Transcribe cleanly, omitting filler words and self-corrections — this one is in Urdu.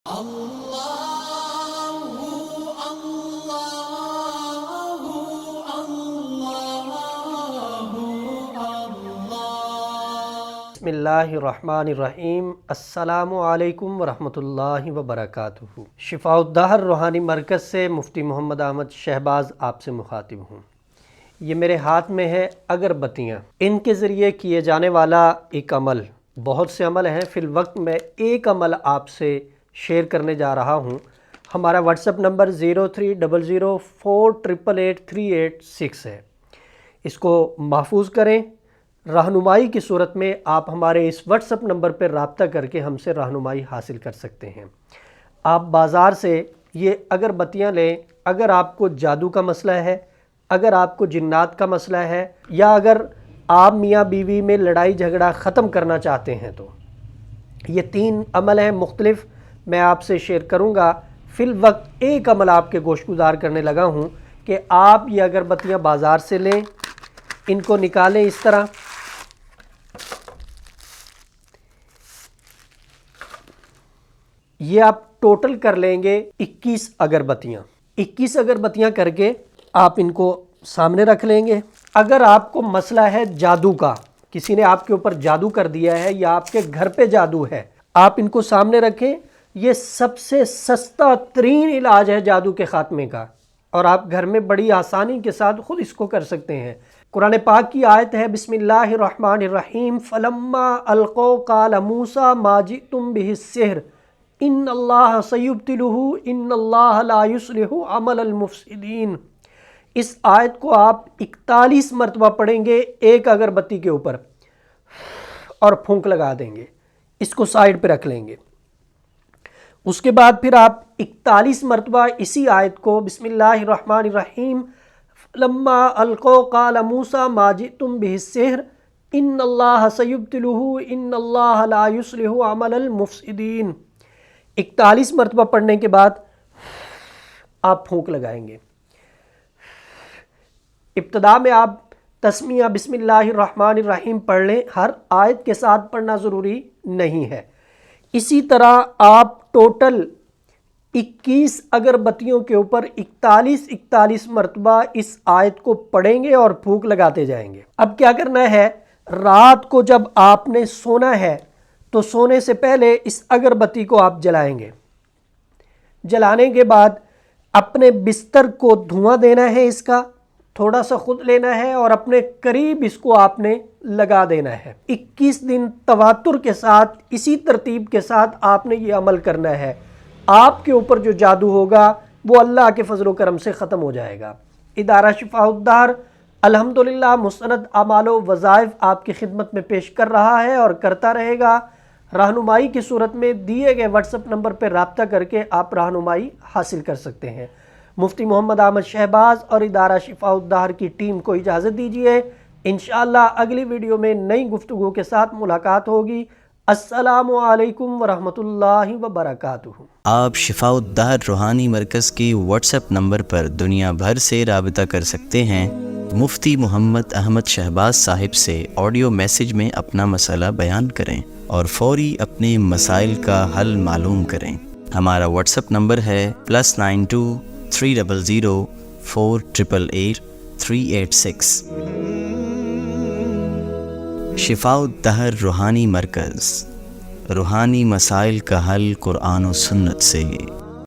بسم اللہ الرحمن الرحیم۔ السلام علیکم ورحمۃ اللہ وبرکاتہ۔ شفاء الدہر روحانی مرکز سے مفتی محمد احمد شہباز آپ سے مخاطب ہوں۔ یہ میرے ہاتھ میں ہے اگربتیاں، ان کے ذریعے کیے جانے والا ایک عمل، بہت سے عمل ہیں، فی الوقت میں ایک عمل آپ سے شیئر کرنے جا رہا ہوں۔ ہمارا واٹس ایپ نمبر 030048883886 ہے، اس کو محفوظ کریں۔ رہنمائی کی صورت میں آپ ہمارے اس واٹس ایپ نمبر پر رابطہ کر کے ہم سے رہنمائی حاصل کر سکتے ہیں۔ آپ بازار سے یہ اگربتیاں لیں، اگر آپ کو جادو کا مسئلہ ہے، اگر آپ کو جنات کا مسئلہ ہے، یا اگر آپ میاں بیوی میں لڑائی جھگڑا ختم کرنا چاہتے ہیں تو یہ 3 عمل ہیں مختلف، میں آپ سے شیئر کروں گا۔ فی الوقت ایک عمل آپ کے گوش گزار کرنے لگا ہوں کہ آپ یہ اگربتیاں بازار سے لیں، ان کو نکالیں اس طرح، یہ آپ ٹوٹل کر لیں گے 21 اگربتیاں۔ 21 اگربتیاں کر کے آپ ان کو سامنے رکھ لیں گے۔ اگر آپ کو مسئلہ ہے جادو کا، کسی نے آپ کے اوپر جادو کر دیا ہے یا آپ کے گھر پہ جادو ہے، آپ ان کو سامنے رکھیں۔ یہ سب سے سستا ترین علاج ہے جادو کے خاتمے کا، اور آپ گھر میں بڑی آسانی کے ساتھ خود اس کو کر سکتے ہیں۔ قرآن پاک کی آیت ہے، بسم اللہ الرحمن الرحیم، فلما القوا قال موسیٰ ما جئتم بہ السحر ان اللہ سیبطلہ ان اللہ لا یصلح عمل المفسدین۔ اس آیت کو آپ 41 مرتبہ پڑھیں گے ایک اگربتی کے اوپر، اور پھونک لگا دیں گے، اس کو سائیڈ پہ رکھ لیں گے۔ اس کے بعد پھر آپ 41 مرتبہ اسی آیت کو، بسم اللہ الرحمن الرحیم، لما القوا قال موسیٰ ما جئتم بہ السحر ان اللہ سیبطلہ ان اللہ لا یصلح عمل المفسدین، 41 مرتبہ پڑھنے کے بعد آپ پھونک لگائیں گے۔ ابتدا میں آپ تسمیہ بسم اللہ الرحمن الرحیم پڑھ لیں، ہر آیت کے ساتھ پڑھنا ضروری نہیں ہے۔ اسی طرح آپ ٹوٹل 21 اگربتیوں کے اوپر 41 مرتبہ اس آیت کو پڑھیں گے اور پھونک لگاتے جائیں گے۔ اب کیا کرنا ہے، رات کو جب آپ نے سونا ہے تو سونے سے پہلے اس اگربتی کو آپ جلائیں گے۔ جلانے کے بعد اپنے بستر کو دھواں دینا ہے، اس کا تھوڑا سا خود لینا ہے اور اپنے قریب اس کو آپ نے لگا دینا ہے۔ 21 دن تواتر کے ساتھ اسی ترتیب کے ساتھ آپ نے یہ عمل کرنا ہے۔ آپ کے اوپر جو جادو ہوگا وہ اللہ کے فضل و کرم سے ختم ہو جائے گا۔ ادارہ شفاء الدہر الحمدللہ مستند اعمال و وظائف آپ کی خدمت میں پیش کر رہا ہے اور کرتا رہے گا۔ رہنمائی کی صورت میں دیے گئے واٹس ایپ نمبر پر رابطہ کر کے آپ رہنمائی حاصل کر سکتے ہیں۔ مفتی محمد احمد شہباز اور ادارہ شفاء الدہر کی ٹیم کو اجازت دیجیے، انشاءاللہ اگلی ویڈیو میں نئی گفتگو کے ساتھ ملاقات ہوگی۔ السلام علیکم ورحمۃ اللہ وبرکاتہ۔ آپ شفاء الدہر روحانی مرکز کی واٹس ایپ نمبر پر دنیا بھر سے رابطہ کر سکتے ہیں۔ مفتی محمد احمد شہباز صاحب سے آڈیو میسج میں اپنا مسئلہ بیان کریں اور فوری اپنے مسائل کا حل معلوم کریں۔ ہمارا واٹس ایپ نمبر ہے +923004888386۔ شفاء الدہر روحانی مرکز، روحانی مسائل کا حل قرآن و سنت سے۔